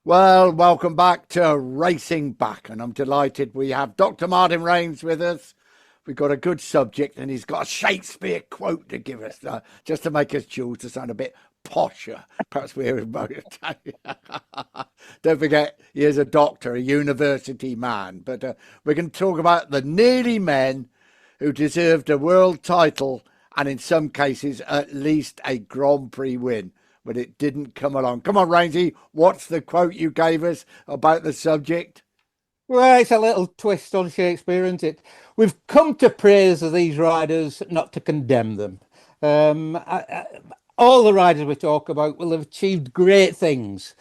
Well, welcome back to Racing Back, and I'm delighted we have Dr. Martin Rains with us. We've got a good subject, and he's got a Shakespeare quote to give us, just to make us Jules to sound a bit posher. Perhaps we're in motor. Don't forget, he is a doctor, a university man. But we're going to talk about the nearly men who deserved a world title, and in some cases, at least a Grand Prix win. But it didn't come along. Come on, Rainsy, what's the quote you gave us about the subject? Well, it's a little twist on Shakespeare, isn't it? We've come to praise of these riders, not to condemn them. All the riders we talk about will have achieved great things.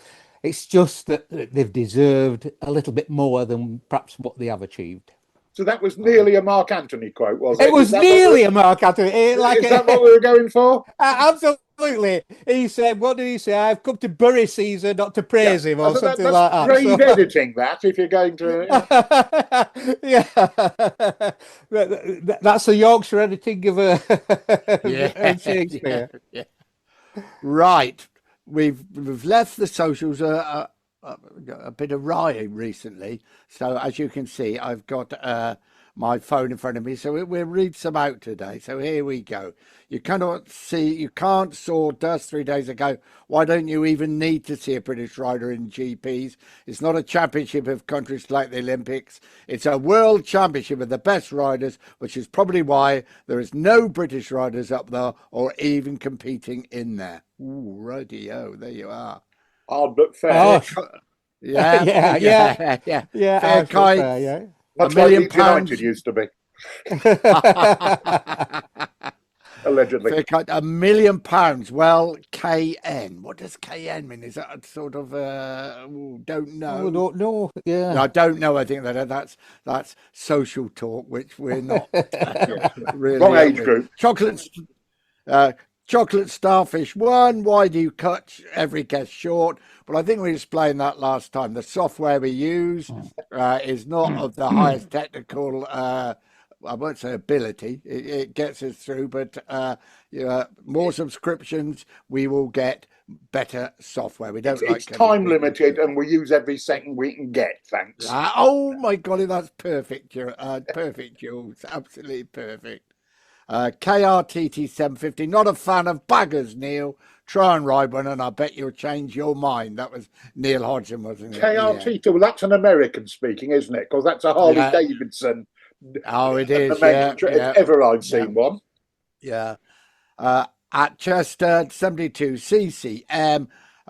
It's just that they've deserved a little bit more than perhaps what they have achieved. So that was nearly a Mark Anthony quote, was it? It was nearly a Mark Anthony. Is that what we were going for? Absolutely. He said, what did he say? I've come to bury Caesar, not to praise him, or something like that. Grave editing that, if you're going to. Yeah. That's the Yorkshire editing of Shakespeare. Yeah. Right. We've left the socials a bit awry recently. So as you can see, I've got my phone in front of me. So we'll read some out today. So here we go. You can't saw dust 3 days ago. Why don't you even need to see a British rider in GPs? It's not a championship of countries like the Olympics. It's a world championship of the best riders, which is probably why there is no British riders up there or even competing in there. Ooh, righty-o, there you are. Hard but fair. Oh. Yeah. Fair kite. Fair, yeah. That's £1 million like United used to be. Allegedly. Fair kite, £1 million. Well, KN. What does KN mean? Is that a sort of don't know? I don't know. Yeah. No, I don't know. I think that's social talk, which we're not really. Wrong age group. Chocolate Starfish 1. Why do you cut every guest short? But I think we explained that last time. The software we use is not of the highest technical, I won't say ability. It gets us through, but more subscriptions, we will get better software. We don't. It's time limited, and we use every second we can get. Thanks. Oh my golly, that's perfect. Perfect, Jules. Absolutely perfect. KRTT 750, not a fan of baggers, Neil. Try and ride one and I bet you'll change your mind. That was Neil Hodgson, wasn't it? KRT, well, that's an American speaking, isn't it? Because that's a Harley Davidson. Oh, it is. If ever I've seen one. Yeah. At Chester 72 CCM.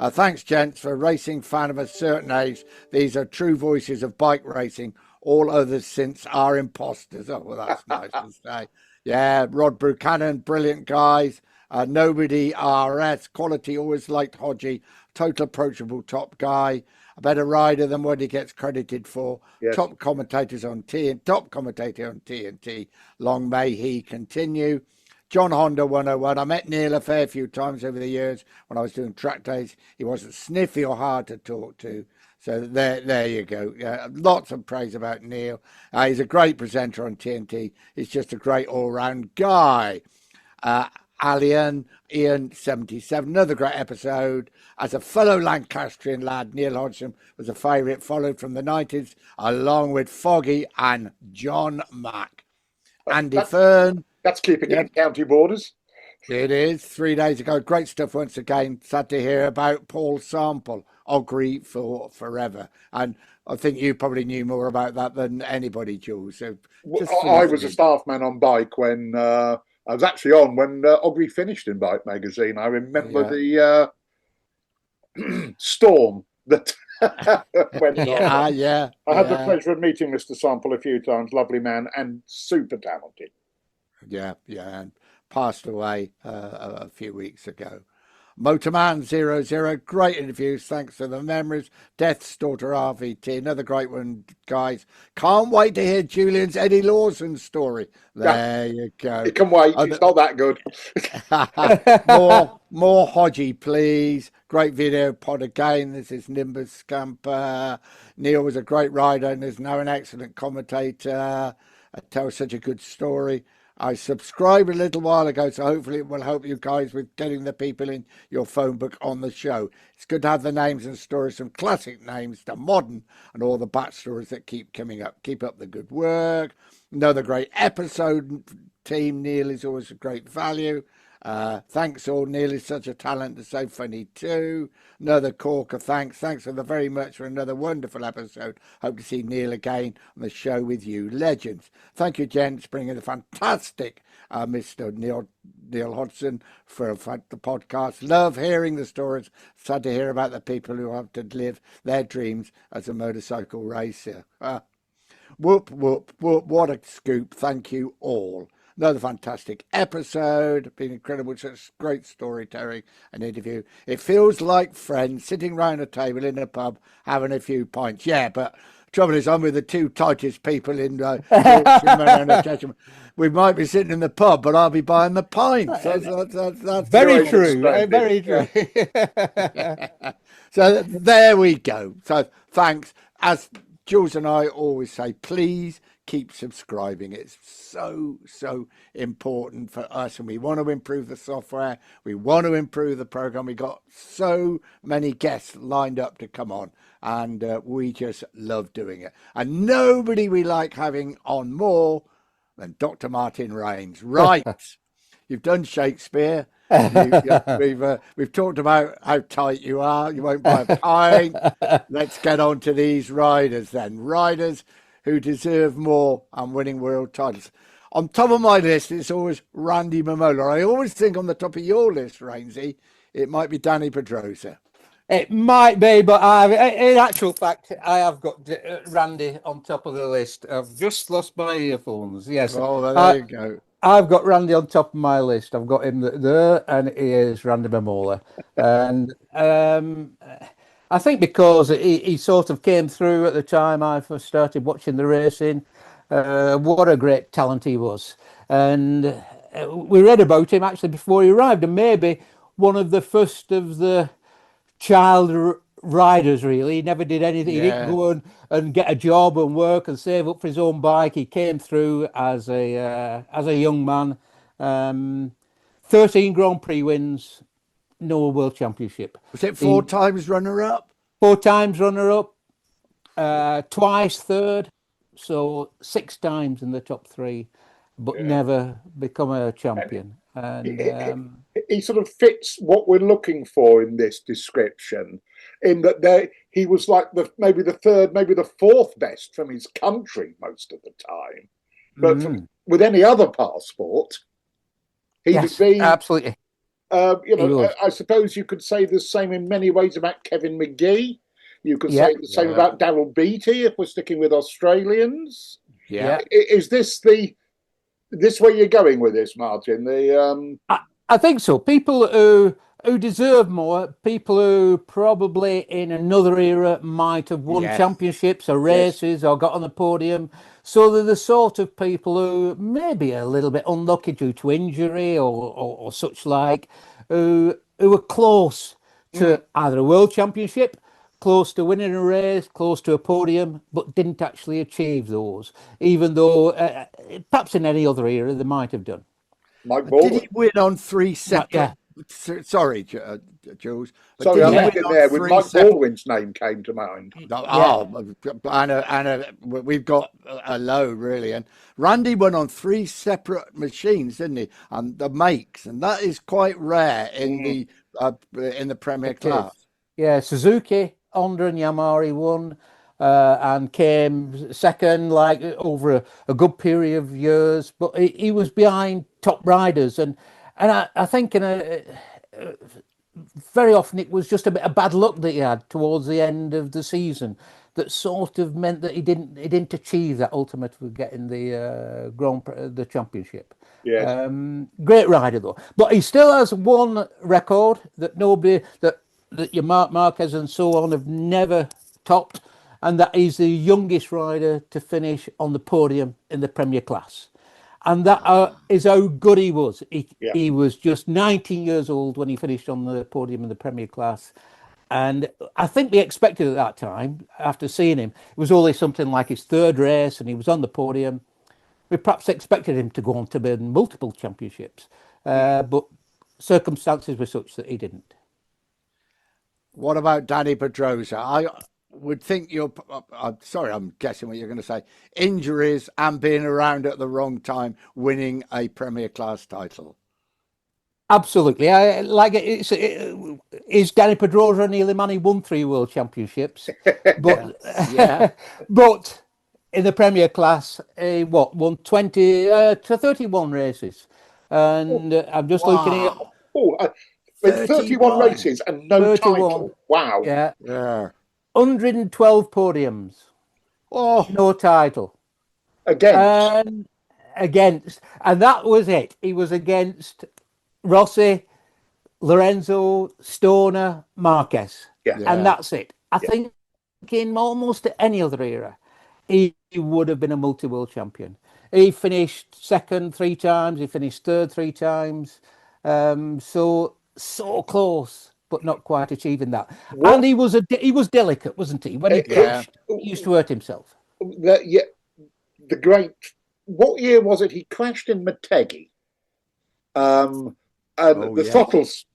Thanks, gents, for a racing fan of a certain age. These are true voices of bike racing. All others since are imposters. Oh, well, that's nice to say. Yeah, Rod Buchanan, brilliant guys. Nobody RS, quality, always liked Hodgie. Total approachable top guy. A better rider than what he gets credited for. Yes. Top commentator on TNT. Long may he continue. John Honda 101. I met Neil a fair few times over the years when I was doing track days. He wasn't sniffy or hard to talk to. So there you go. Lots of praise about Neil. He's a great presenter on TNT. He's just a great all-round guy. Alien, Ian 77, another great episode. As a fellow Lancastrian lad, Neil Hodgson was a favourite, followed from the 90s, along with Foggy and John Mack. Andy Fern. That's keeping it in county borders. It is. 3 days ago. Great stuff once again. Sad to hear about Paul Sample. Ogre for forever. And I think you probably knew more about that than anybody, Jules. So I was a staff man on bike when I was actually on when Ogre finished in Bike Magazine. I remember the storm that went on. I had the pleasure of meeting Mr. Sample a few times. Lovely man and super talented. Yeah, and passed away a few weeks ago. Motorman00, great interviews, thanks for the memories. Death's Daughter RVT, another great one, guys. Can't wait to hear Julian's Eddie Lawson story. There you go. You can wait, it's not that good. more Hodgie, please. Great video pod again. This is Nimbus Scamper. Neil was a great rider and is now an excellent commentator. Tells such a good story. I subscribed a little while ago, so hopefully it will help you guys with getting the people in your phone book on the show. It's good to have the names and stories from classic names to modern and all the backstories that keep coming up. Keep up the good work. Another great episode, team. Neil is always a great value. Thanks all. Neil is such a talent and so funny too. Another corker, thanks. Thanks very much for another wonderful episode. Hope to see Neil again on the show with you, legends. Thank you, gents, bringing the fantastic Mr. Neil Hodgson for the podcast. Love hearing the stories. Sad to hear about the people who have to live their dreams as a motorcycle racer. Whoop, whoop, whoop. What a scoop. Thank you all. Another fantastic episode. Been incredible. Such great storytelling and interview. It feels like friends sitting round a table in a pub having a few pints. Yeah, but trouble is I'm with the two tightest people in Yorkshire. We might be sitting in the pub, but I'll be buying the pints. That's very true. Very true. So there we go. So thanks. As Jules and I always say, please keep subscribing. It's so important for us, and we want to improve the software. We want to improve the program. We got so many guests lined up to come on, and we just love doing it. And nobody we like having on more than Dr. Martin Rains. Right. You've done Shakespeare. We've talked about how tight you are. You won't buy a pint. Let's get on to these riders then. Riders who deserve more and winning world titles. On top of my list, it's always Randy Mamola. I always think on the top of your list, Rainsy, it might be Danny Pedrosa. It might be, but in actual fact, I have got Randy on top of the list. I've just lost my earphones. Yes. Oh, there you go. I've got Randy on top of my list. I've got him there, and he is Randy Mamola. And I think because he sort of came through at the time I first started watching the racing. What a great talent he was. And we read about him actually before he arrived, and maybe one of the first of the child riders, really. He never did anything. Yeah. He didn't go and get a job and work and save up for his own bike. He came through as a young man. 13 Grand Prix wins, no World Championship. Was it four times runner-up? 4 times runner-up, twice third, so 6 times in the top 3, but never become a champion. And he sort of fits what we're looking for in this description, in that he was like maybe the third, maybe the fourth best from his country most of the time. But with any other passport, he'd be absolutely. I suppose you could say the same in many ways about Kevin McGee. You could say the same about Darrell Beattie if we're sticking with Australians. Yeah. Is this where you're going with this, Martin? I think so. People who deserve more, people who probably in another era might have won championships or races or got on the podium. So they're the sort of people who may be a little bit unlucky due to injury or such like, who are close to either a world championship, close to winning a race, close to a podium, but didn't actually achieve those, even though perhaps in any other era they might have done. Mike Baldwin. Did he win on 3 separate? Sorry, Jules. Sorry, I left it there when Mike Baldwin's name came to mind. And we've got a load, really. And Randy won on 3 separate machines, didn't he? And the makes, and that is quite rare in the Premier class. Yeah, Suzuki, Honda and Yamaha he won, and came second, like over a good period of years. But he was behind top riders, and I think very often it was just a bit of bad luck that he had towards the end of the season that sort of meant that he didn't achieve that ultimate of getting the championship. Yeah. Great rider though, but he still has one record that nobody that your Marc Marquez and so on have never topped, and that he's the youngest rider to finish on the podium in the Premier class. And that is how good he was. He was just 19 years old when he finished on the podium in the Premier class. And I think we expected at that time, after seeing him, it was only something like his 3rd race and he was on the podium. We perhaps expected him to go on to win multiple championships, but circumstances were such that he didn't. What about Danny Pedrosa? I would think I'm sorry, I'm guessing what you're going to say. Injuries and being around at the wrong time, winning a Premier Class title. Absolutely. Is Danny Pedrosa and Neil Manny won 3 world championships, but Yeah. but in the Premier Class, he won 20 to 31 races, and I'm just looking at Oh, 31 races and no 31. title. Wow. Yeah, Yeah. 112 podiums, Oh, no title. Against, And that was it. He was against Rossi, Lorenzo, Stoner, Marquez. yeah. And that's it. I think in almost any other era, he would have been a multi-world champion. He finished second 3 times. He finished third 3 times. So close, but not quite achieving that. What? And he was delicate, wasn't he? When he pushed, he used to hurt himself. The great. What year was it? He crashed in Motegi. And the throttles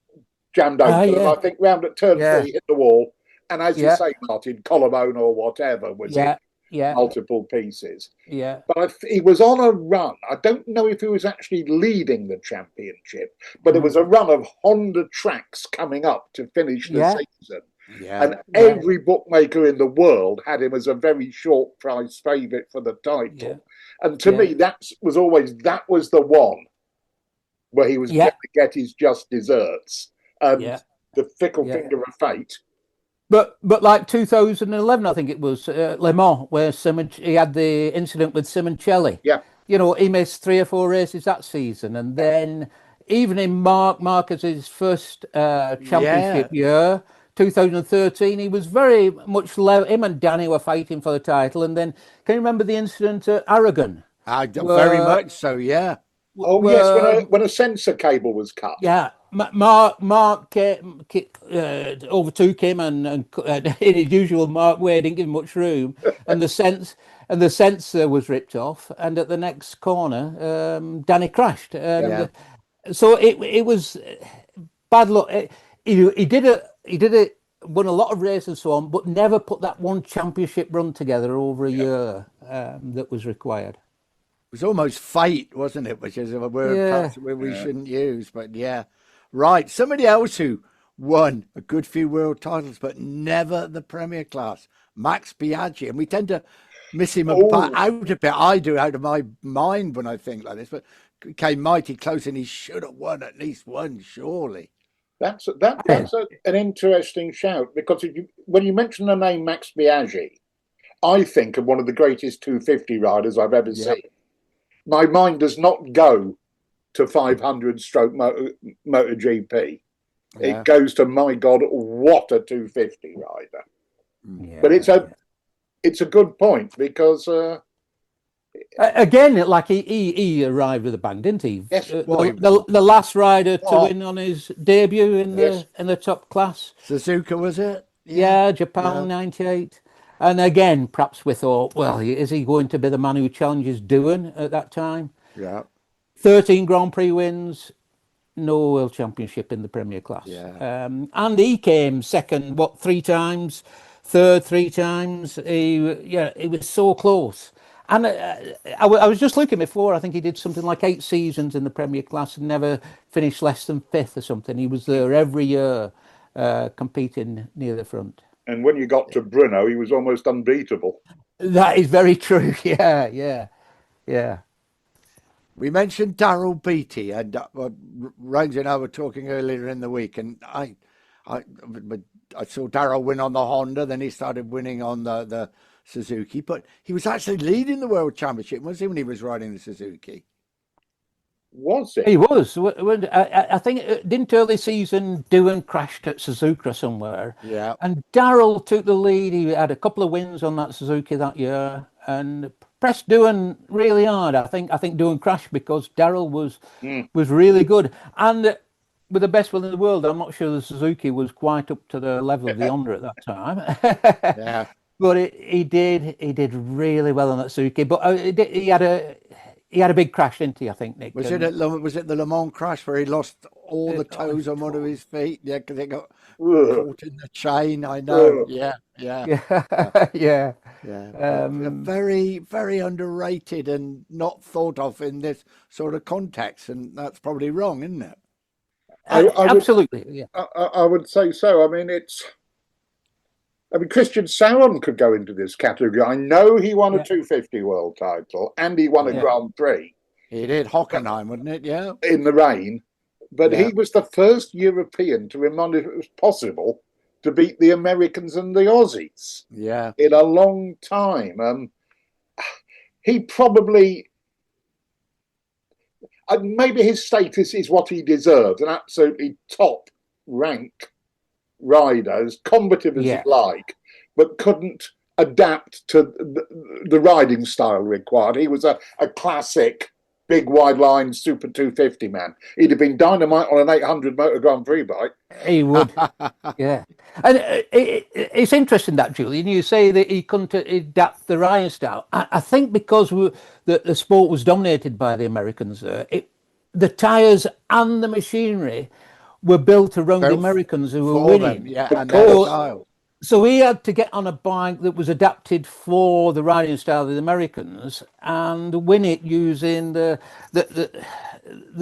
jammed open, and I think round at turn 3 he hit the wall. And as you say, Martin, collarbone or whatever was in multiple pieces. Yeah. But he was on a run. I don't know if he was actually leading the championship, but it was a run of Honda tracks coming up to finish the season. Yeah. And every bookmaker in the world had him as a very short price favourite for the title. Yeah. And to me, that was the one where he was going to get his just desserts. And the fickle finger of fate. But like 2011, I think it was Le Mans, where he had the incident with Simoncelli. Yeah. You know, he missed 3 or 4 races that season. And then even in Marquez's first championship year, 2013, he was very much him and Danny were fighting for the title. And then, can you remember the incident at Aragon? Very much so, yeah. Oh, yes, when a sensor cable was cut. Yeah. Mark overtook him and in his usual Mark way didn't give him much room, and the sensor was ripped off, and at the next corner, Danny crashed. So it was bad luck. He did it, won a lot of races and so on, but never put that one championship run together over a year that was required. It was almost fate, wasn't it? Which is a word we shouldn't use, but yeah. Right, somebody else who won a good few world titles, but never the Premier Class, Max Biaggi. And we tend to miss him out a bit. I do, out of my mind when I think like this, but came mighty close and he should have won at least one, surely. That's an interesting shout, because when you mention the name Max Biaggi, I think of one of the greatest 250 riders I've ever seen. My mind does not go to 500 stroke MotoGP. Yeah. It goes to, my God, what a 250 rider. Yeah, but it's a good point, because again, like he arrived with a bang, didn't he? Yes. The last rider to win on his debut in the top class. Suzuka, was it? Yeah, Japan 98. And again, perhaps we thought, well, is he going to be the man who challenges Doohan at that time? Yeah. 13 Grand Prix wins, no World Championship in the Premier Class. Yeah. And he came second, 3 times, third 3 times. He was so close. And I was just looking before, I think he did something like 8 seasons in the Premier Class and never finished less than 5th or something. He was there every year competing near the front. And when you got to Brno, he was almost unbeatable. That is very true. Yeah. We mentioned Daryl Beattie, and Range and I were talking earlier in the week, and I saw Daryl win on the Honda, then he started winning on the Suzuki, but he was actually leading the World Championship, wasn't he, when he was riding the Suzuki? Was it? He was. I think didn't early season Doohan crashed at Suzuka somewhere. Yeah. And Daryl took the lead. He had a couple of wins on that Suzuki that year and pressed Doohan really hard. I think Doohan crashed because Daryl was really good. And with the best will in the world, I'm not sure the Suzuki was quite up to the level of the Honda at that time. Yeah. But he did really well on that Suzuki. But he he had a big crash, didn't he? I think, Nick. Was it was it the Le Mans crash where he lost all the toes on one of his feet? Yeah, because it got caught in the chain. I know. Yeah. Yeah. Very, very underrated and not thought of in this sort of context, and that's probably wrong, isn't it? Absolutely. I would say so. I mean, Christian Sauron could go into this category. I know he won a 250 world title and he won a Grand Prix. He did Hockenheim, wasn't it? Yeah. In the rain. But he was the first European to remind if it was possible to beat the Americans and the Aussies. Yeah. In a long time. He probably... maybe his status is what he deserves, an absolutely top rank rider, as combative as he'd like, but couldn't adapt to the riding style required. He was a classic big wide line Super 250 man. He'd have been dynamite on an 800 Motor Grand Prix bike. He would. Yeah. And it's interesting that, Julian, you say that he couldn't adapt the riding style. I think because the sport was dominated by the Americans there, the tyres and the machinery were built around the Americans who were winning. And their style. So he had to get on a bike that was adapted for the riding style of the Americans and win it using the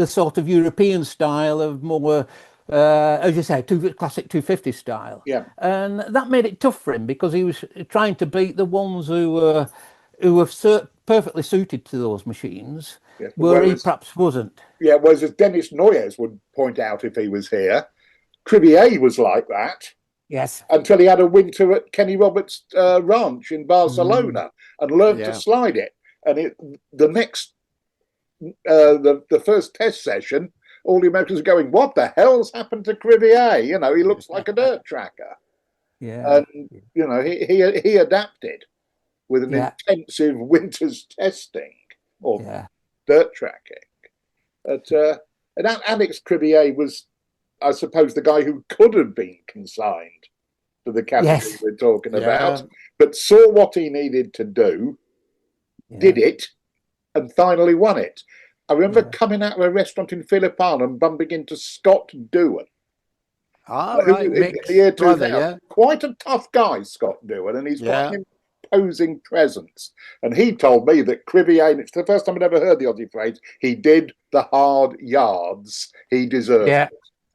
sort of European style of more, as you say, classic 250 style. Yeah. And that made it tough for him because he was trying to beat the ones who were perfectly suited to those machines, where he perhaps wasn't. Yeah, whereas as Dennis Noyes would point out if he was here, Cribier was like that. Yes. Until he had a winter at Kenny Roberts' ranch in Barcelona and learned to slide it. And the first test session, all the Americans are going, "What the hell's happened to Cribier? You know, he looks like a dirt tracker." Yeah. And you know, he adapted with an intensive winter's testing of dirt tracking. But and Alex Cribier was, I suppose, the guy who could have been consigned to the category we're talking about, but saw what he needed to do, did it, and finally won it. I remember coming out of a restaurant in Philippine and bumping into Scott Doohan. In the year 2000. Quite a tough guy, Scott Doohan, and he's got an imposing presence. And he told me that Cribier, and it's the first time I'd ever heard the Aussie phrase, he did the hard yards. He deserved it.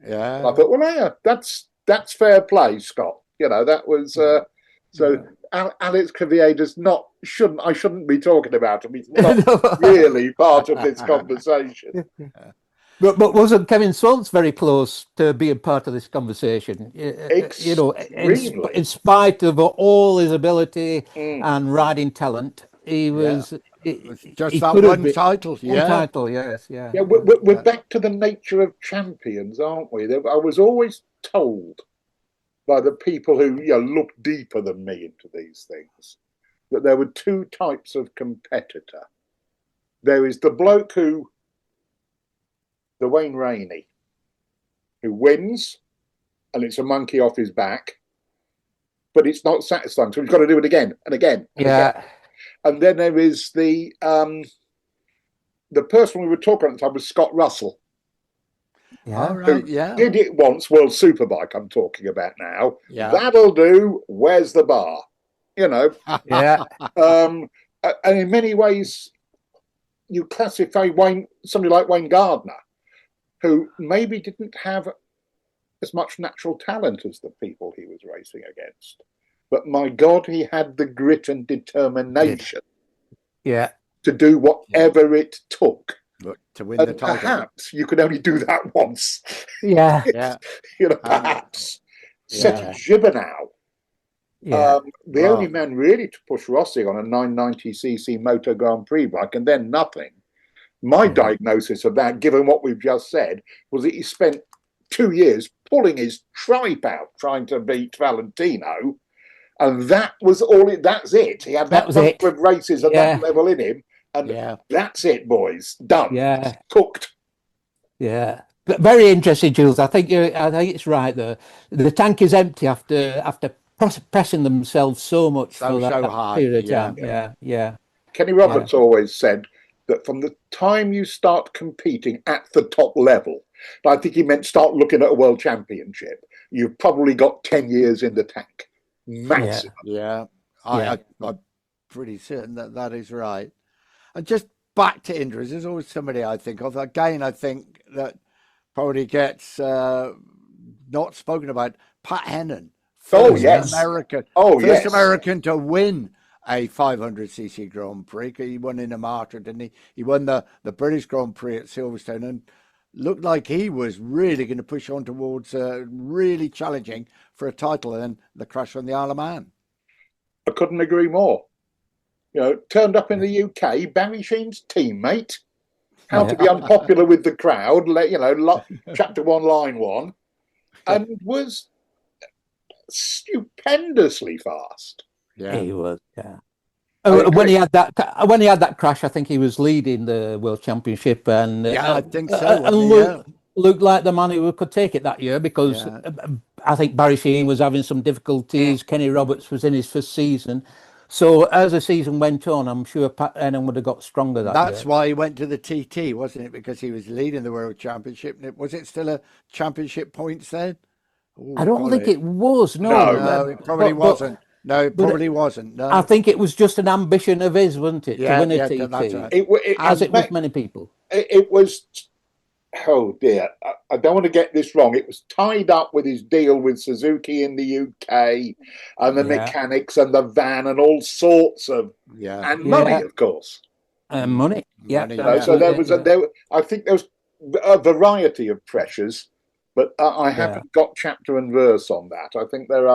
Yeah. And I thought, well, that's fair play, Scott. You know, that was so. Alex Cribier I shouldn't be talking about him. He's not really part of this conversation. But wasn't Kevin Swans very close to being part of this conversation? You know, in spite of all his ability and riding talent, he was. Just that one title, One title, yes, yeah. We're back to the nature of champions, aren't we? I was always told by the people who look deeper than me into these things that there were two types of competitor. There is the bloke the Wayne Rainey, who wins, and it's a monkey off his back, but it's not satisfying, so he's got to do it again and again. And again. And then there is the person we were talking at the time was Scott Russell. Who did it once, World Superbike I'm talking about now. That'll do, where's the bar? You know. And in many ways, you classify somebody like Wayne Gardner, who maybe didn't have as much natural talent as the people he was racing against. But my God, he had the grit and determination to do whatever it took. To win the title. Perhaps you could only do that once. You know, perhaps. Seth Gibernau, the only man really to push Rossi on a 990cc Moto Grand Prix bike, and then nothing. My diagnosis of that, given what we've just said, was that he spent 2 years pulling his tripe out trying to beat Valentino. And that was that's it. He had that number of races at that level in him. And that's it, boys. Done. Cooked. Yeah. But very interesting, Jules. I think it's right there. The tank is empty after pressing themselves so much for that hard. period of time. Yeah. Kenny Roberts always said, that from the time you start competing at the top level, but I think he meant start looking at a world championship, you've probably got 10 years in the tank, maximum. Yeah. I'm pretty certain that that is right. And just back to injuries, there's always somebody I think of. Again, I think that probably gets not spoken about. Pat Hennon, Oh, first yes. American, Oh, first yes. American to win a 500cc Grand Prix. He won in Amatra, didn't he? He won the British Grand Prix at Silverstone and looked like he was really going to push on towards really challenging for a title. And then the crash on the Isle of Man. I couldn't agree more. You know, turned up in the UK, Barry Sheen's teammate. How to be unpopular with the crowd, chapter 1, line 1, and was stupendously fast. Yeah, he was. Yeah. When he had that crash, I think he was leading the World Championship, and I think so. And looked like the man who could take it that year because I think Barry Sheen was having some difficulties. Kenny Roberts was in his first season. So as the season went on, I'm sure Pat Hennon would have got stronger that year. That's why he went to the TT, wasn't it? Because he was leading the World Championship. Was it still a championship points then? I don't think it was. No, it probably wasn't. No, it probably wasn't. No. I think it was just an ambition of his, wasn't it, to win a TT? That's right. It was many people. It was, oh dear, I don't want to get this wrong. It was tied up with his deal with Suzuki in the UK and the mechanics and the van and all sorts of, and money, of course. Money, So I think there was a variety of pressures, but I haven't got chapter and verse on that. I think there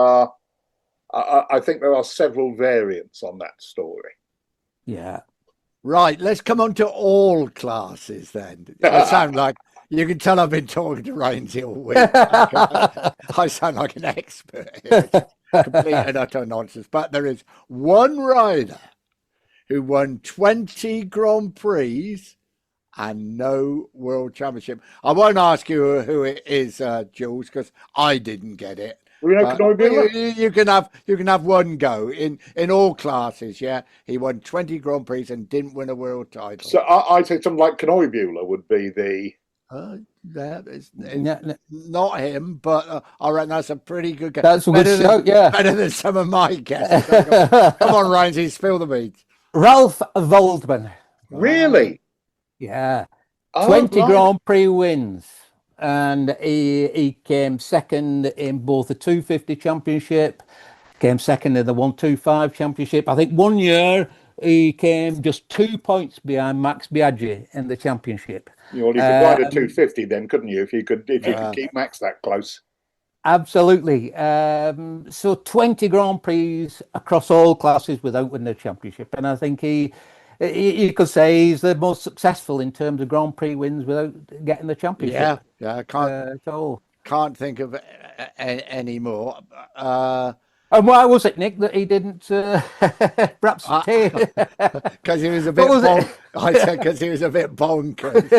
are several variants on that story. Yeah. Right, let's come on to all classes then. I sound like, you can tell I've been talking to Rainsy all week. I sound like an expert here. Complete and utter nonsense. But there is one rider who won 20 Grand Prix and no World Championship. I won't ask you who it is, Jules, because I didn't get it. You can have one go in all classes. Yeah, he won 20 Grand Prix and didn't win a world title. So I'd say something like Knoibuehler would be the. It's not him, but I reckon that's a pretty good guess. That's a good shout. Better than some of my guesses. Come on, Rainsy, spill the beans. Ralph Waldman. Really? Yeah. 20 Grand Prix wins. And he came second in both the 250 championship, came second in the 125 championship. I think 1 year he came just 2 points behind Max Biaggi in the championship. You could ride a 250 then, couldn't you? If you could keep Max that close. Absolutely. So 20 Grand Prix across all classes without winning the championship, and I think you could say he's the most successful in terms of Grand Prix wins without getting the championship. Yeah, I can't think of any more. And why was it, Nick, that he didn't perhaps because he was a bit I said because he was a bit bonkers.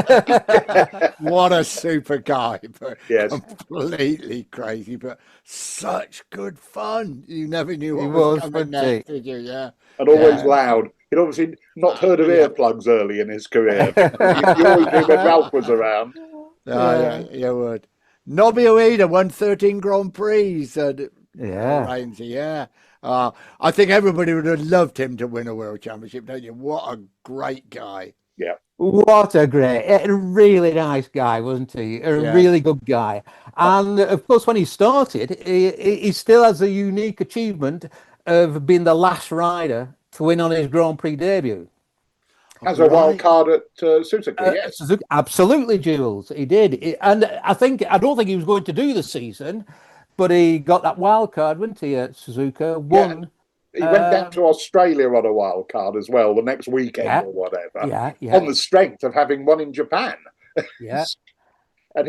What a super guy, but completely crazy, but such good fun. You never knew what was coming next, did you? Yeah. And always loud. He'd obviously not heard of earplugs early in his career. you always knew when Ralph was around. You would. Nobby Ueda won 13 Grand Prix. Rainsy, I think everybody would have loved him to win a world championship, don't you? What a great guy. Yeah. What a really nice guy, wasn't he? A really good guy. And of course, when he started, he still has a unique achievement of being the last rider to win on his Grand Prix debut. As a wild card at Suzuki, yes. Suzuki, absolutely, Jules. He did. And I don't think he was going to do the season, but he got that wild card, didn't he, at Suzuka? Won. He went down to Australia on a wild card as well the next weekend or whatever. On the strength of having won in Japan. Yeah. But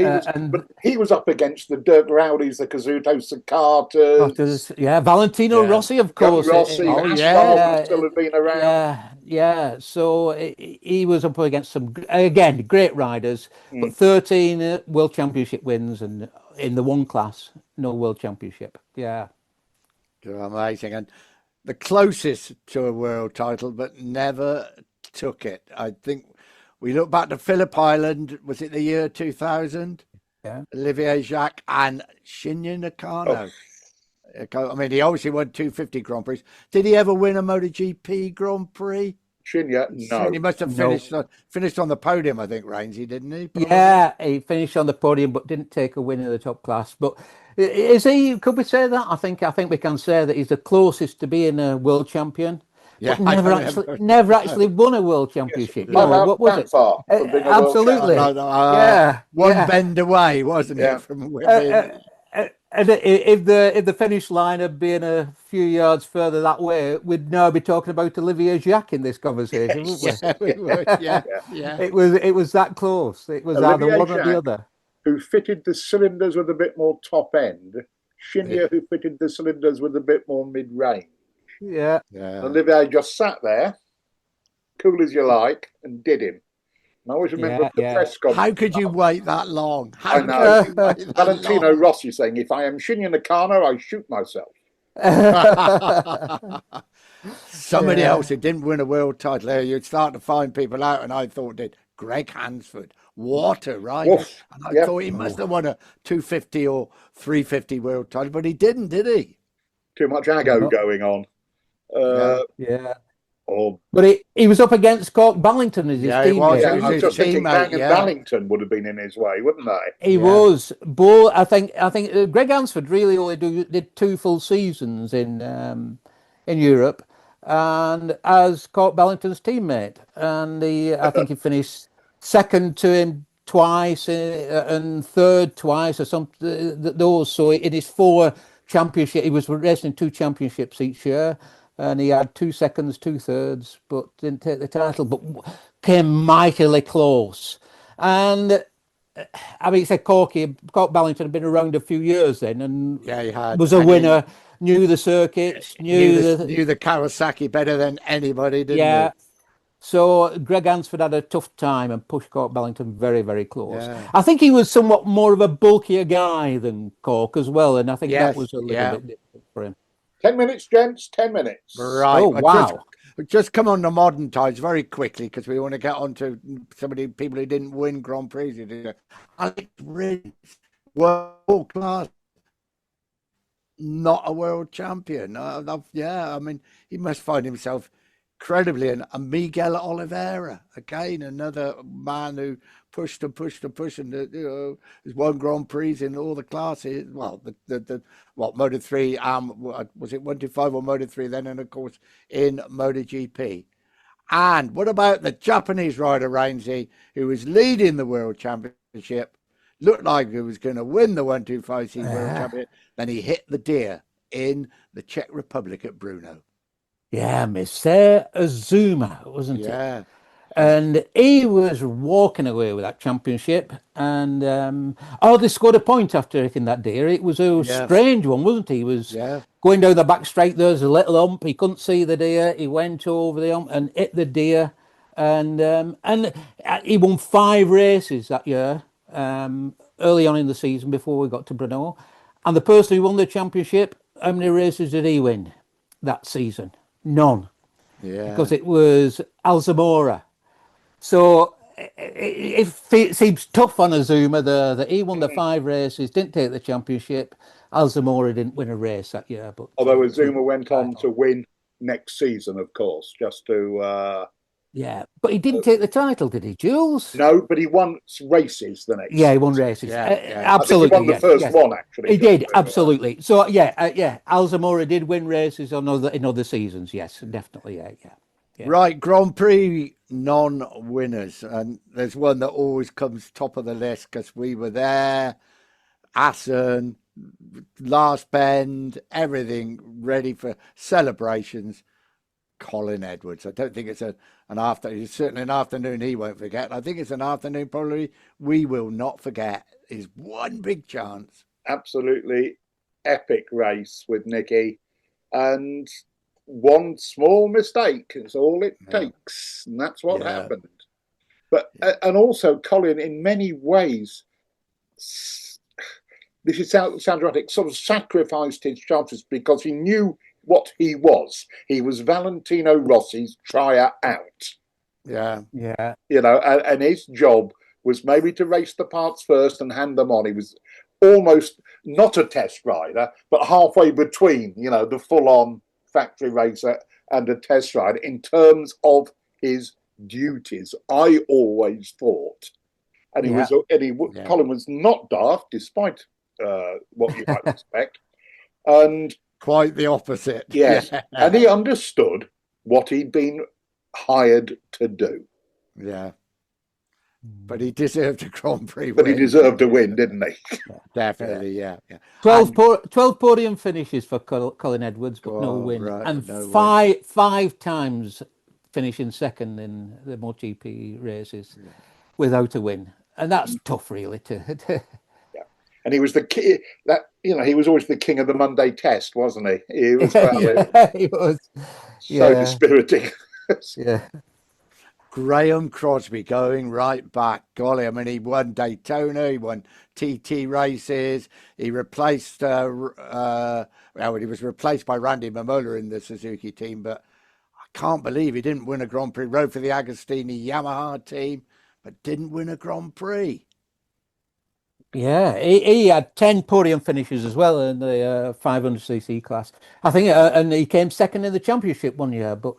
he was up against the Dirk Rowdies, the Kazuto Sakatas. Valentino Rossi, of course. Rossi, still had been around. So he was up against some, again, great riders, but 13 World Championship wins, and in the one class, no World Championship. Yeah. Amazing. And the closest to a world title, but never took it. I think We look back to Phillip Island. Was it the year 2000? Yeah. Olivier Jacques and Shinya Nakano. I mean, he obviously won 250 Grand Prix. Did he ever win a MotoGP Grand Prix? Shinya, no. He must have finished on the podium, I think, Rainsy, didn't he? Probably? Yeah, he finished on the podium, but didn't take a win in the top class. But is he? Could we say that? I think we can say that he's the closest to being a world champion. Yeah, but never actually won a world championship. Yes. What was it? Far from being a world Absolutely. champion. One bend away, wasn't it? From winning. And if the finish line had been a few yards further that way, we'd now be talking about Olivier Jacques in this conversation, wouldn't we? Yeah, we would. Yeah. It was that close. It was Olivier either one or Jacques, the other. Who fitted the cylinders with a bit more top end. Shinya, who fitted the cylinders with a bit more mid range. Yeah. Olivier just sat there, cool as you like, and did him. And I always remember the press conference. How could you wait that long? I know. Valentino Rossi saying, if I am Shinya Nakano, I shoot myself. Somebody else who didn't win a world title there, you'd start to find people out, and I thought did Greg Hansford. What a rider. And I thought he must have won a 250 or 350 world title, but he didn't, did he? Too much aggo going on. But he was up against Cork Ballington as his teammate. I was just thinking Bang and Ballington would have been in his way, wouldn't they? He was. But I think Greg Hansford really only did 2 full seasons in Europe, and as Cork Ballington's teammate, and I think he finished second to him twice and third twice or something. Those. So in his 4 championships, he was racing 2 championships each year. And he had 2 seconds, 2 thirds, but didn't take the title, but came mightily close. And I mean, Cork Ballington had been around a few years then, and he had. Was a winner, knew the circuits, knew the Kawasaki better than anybody, didn't he? So Greg Hansford had a tough time and pushed Cork Ballington very, very close. I think he was somewhat more of a bulkier guy than Cork as well, and I think that was a little bit different for him. 10 minutes, gents, 10 minutes. Right. Oh, wow. Just come on to modern times very quickly because we want to get on to some of the people who didn't win Grand Prix. Alex Rins, world class, not a world champion. I mean, he must find himself incredibly. And Miguel Oliveira, again, another man who pushed and has won Grand Prix in all the classes. Well, Moto3, was it 125 or Moto3 then, and of course in MotoGP. And what about the Japanese rider Rainsy, who was leading the World Championship, looked like he was going to win the 125 World Championship, then he hit the deer in the Czech Republic at Brno. Yeah, Mr. Azuma, wasn't it? Yeah. And he was walking away with that championship. And they scored a point after hitting that deer. It was a strange one, wasn't he? He was going down the back straight. There's a little hump. He couldn't see the deer. He went over the hump and hit the deer. And he won 5 races that year, early on in the season before we got to Brno. And the person who won the championship, how many races did he win that season? None. Yeah. Because it was Alzamora. So it seems tough on Azuma that he won the 5 races, didn't take the championship. Alzamora didn't win a race that year. But although Azuma went on to win next season, of course, just to... but he didn't take the title, did he, Jules? No, but he won races the next season. Yeah, he won races. Absolutely. I think he won the first one, actually. He did, absolutely. So, Alzamora did win races in other seasons, yes, definitely, yeah. Right, Grand Prix non-winners, and there's one that always comes top of the list because we were there, Assen, last bend, everything ready for celebrations. Colin Edwards. I don't think it's it's certainly an afternoon he won't forget. I think it's an afternoon probably we will not forget. Is one big chance. Absolutely epic race with Nicky, and one small mistake is all it takes, and that's what happened. But and also Colin, in many ways, this is sounds dramatic, sort of sacrificed his chances because he knew what he was. He was Valentino Rossi's trier out. Yeah. Yeah. You know, and his job was maybe to race the parts first and hand them on. He was almost not a test rider, but halfway between, you know, the full-on factory racer and a test rider in terms of his duties. I always thought, and Colin was not daft, despite what you might expect, and quite the opposite. Yes, and he understood what he'd been hired to do. Yeah. But he deserved a Grand Prix But win. he deserved a win, didn't he? Definitely, yeah. 12 podium finishes for Colin Edwards, but no win. Right, and no five times finishing second in the MotoGP races without a win. And that's tough, really. Yeah. And he was the king. He was always the king of the Monday test, wasn't he? He was, he was. So dispiriting. Yeah. Graham Crosby going right back. Golly, I mean, he won Daytona, he won TT races, he replaced, he was replaced by Randy Mamola in the Suzuki team, but I can't believe he didn't win a Grand Prix. Rode for the Agostini Yamaha team, but didn't win a Grand Prix. Yeah, he had 10 podium finishes as well in the 500cc class. I think, and he came second in the championship one year, but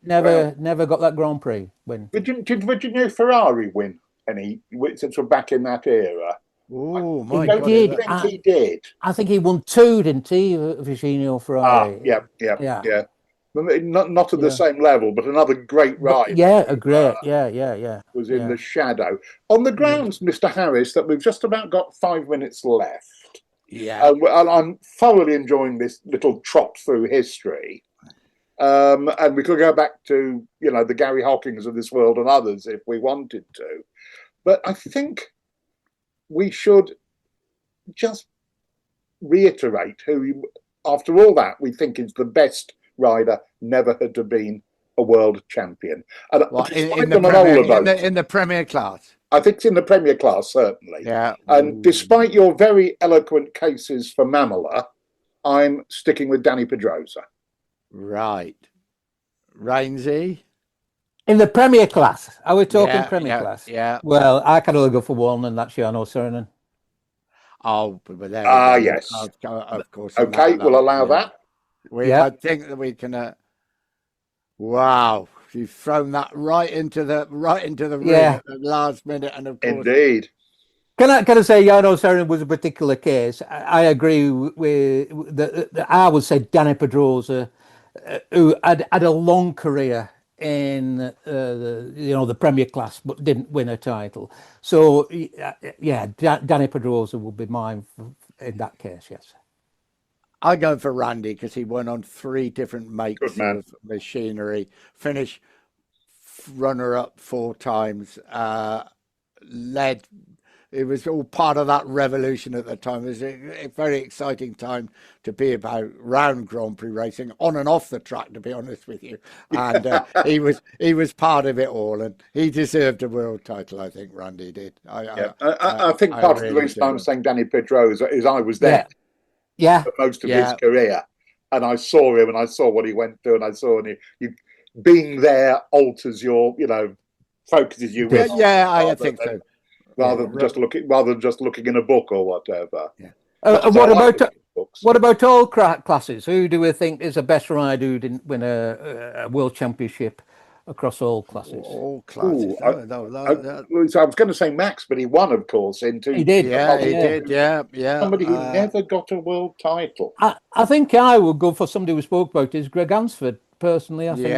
never got that Grand Prix win. Did Virginia Ferrari win any since we're back in that era? Oh my God! Did. I think he did. I think he won 2, didn't he, Virginia Ferrari? Yeah. Not at the same level, but another great ride. Was in the shadow. On the grounds, Mr. Harris, that we've just about got 5 minutes left. Yeah. And I'm thoroughly enjoying this little trot through history. And we could go back to, the Gary Hockings of this world and others if we wanted to. But I think we should just reiterate who, after all that, we think is the best rider never had to been a world champion. And in the Premier class? I think it's in the Premier class, certainly. Yeah. And despite your very eloquent cases for Mamola, I'm sticking with Danny Pedrosa. Right. Rainsy? In the Premier class? Are we talking Premier class? Yeah. Well, I can only go for one, and that's Jarno Soronen. Oh, but there. Yes. Of course. Okay, we'll allow that. I think that we can. Wow, you've thrown that right into the ring at the last minute, and of course, indeed. Can I say Jarno Soronen was a particular case? I agree with that. I would say Danny Pedrosa, who had a long career in the Premier class, but didn't win a title. So Danny Pedrosa would be mine in that case. Yes. I go for Randy because he won on 3 different makes of machinery. Finished runner-up 4 times. Led. It was all part of that revolution at the time. It was a very exciting time to be around Grand Prix racing, on and off the track, to be honest with you. And he was part of it all, and he deserved a world title. I think Randy did. I think part of the reason I'm saying Danny Pedrosa is I was there. Yeah. For most of his career, and I saw him, and I saw what he went through, and I saw you being there alters your, focuses you. I think so. Rather than just looking in a book or whatever. Yeah. What about all classes? Who do we think is the best rider who didn't win a world championship across all classes? All classes. So I was going to say Max, but he won, of course, in two. He did. He did. Yeah. Somebody who never got a world title. I think I would go for somebody we spoke about is Greg Hansford. Personally, I think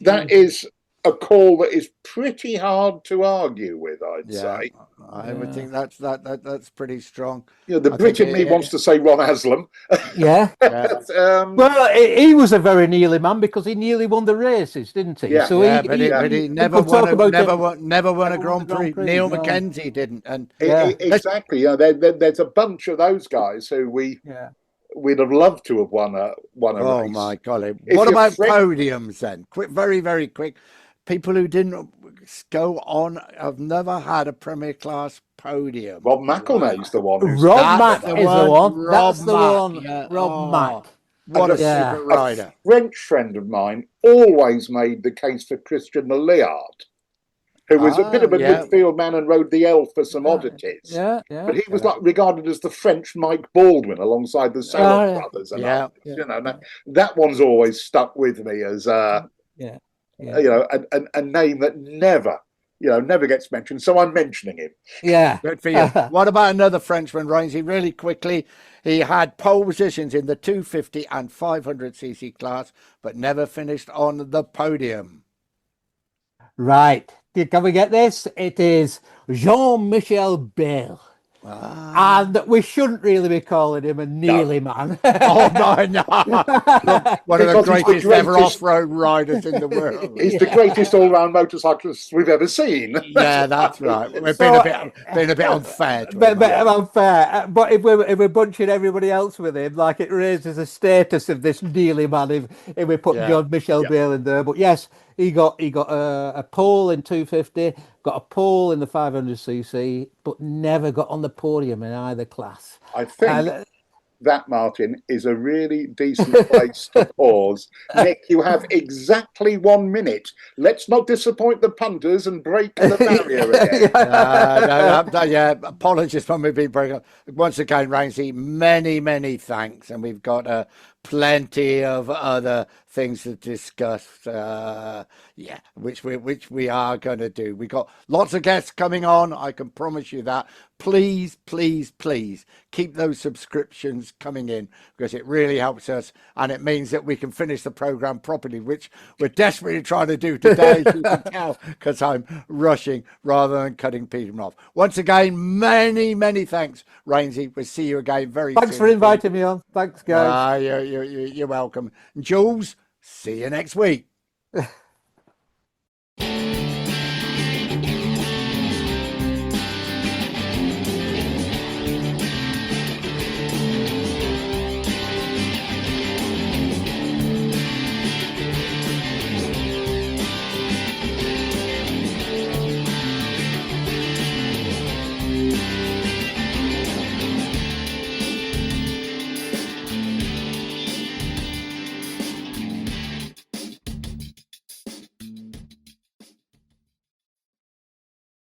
that is a call that is pretty hard to argue with. I'd say. I would think that's pretty strong. The Brit in me wants to say Ron Haslam. Well, he was a very nearly man because he nearly won the races, didn't he? Yeah. So he never won a Grand Prix. Neil Mackenzie didn't. And exactly. There's a bunch of those guys who we'd have loved to have won a race. Oh my golly! What about podiums then? Quick, very, very quick. People who didn't go on have never had a Premier Class podium. Rob McElnay's the one. Rob Mack is the one. That's the one. Rob Mack. What a Yeah. super rider. A French friend of mine always made the case for Christian Liard, who was a bit of a midfield man and rode the L for some oddities. Yeah. But he was like regarded as the French Mike Baldwin alongside the Salon brothers and others. You know, that one's always stuck with me as you know, a name that never gets mentioned. So I'm mentioning him. Yeah. Good for you. What about another Frenchman, Rainsy? Really quickly, he had pole positions in the 250 and 500cc class, but never finished on the podium. Right. Can we get this? It is Jean-Michel Bale. And we shouldn't really be calling him a nearly man. Oh, no. Look, one of the greatest ever off-road riders in the world. He's the greatest all-round motorcyclist we've ever seen. Yeah, that's right. We've been a bit unfair to him. Unfair. But if we're bunching everybody else with him, like, it raises the status of this nearly man if we put Jean-Michel Bale in there. But yes, he got a pole in 250, got a pole in the 500cc, but never got on the podium in either class. I think that, Martin, is a really decent place to pause. Nick, you have exactly 1 minute. Let's not disappoint the punters and break the barrier again. Apologies for me being breaking up. Once again, Rainsy, many thanks. And we've got plenty of other things to discuss, which we are going to do. We got lots of guests coming on, I can promise you that. Please keep those subscriptions coming in, because it really helps us, and it means that we can finish the program properly, which we're desperately trying to do today, as you can tell, because I'm rushing rather than cutting people off. Once again, many thanks, Rainsy. We'll see you again very soon. Thanks for inviting me on. Thanks, guys. You're welcome. Jules, see you next week.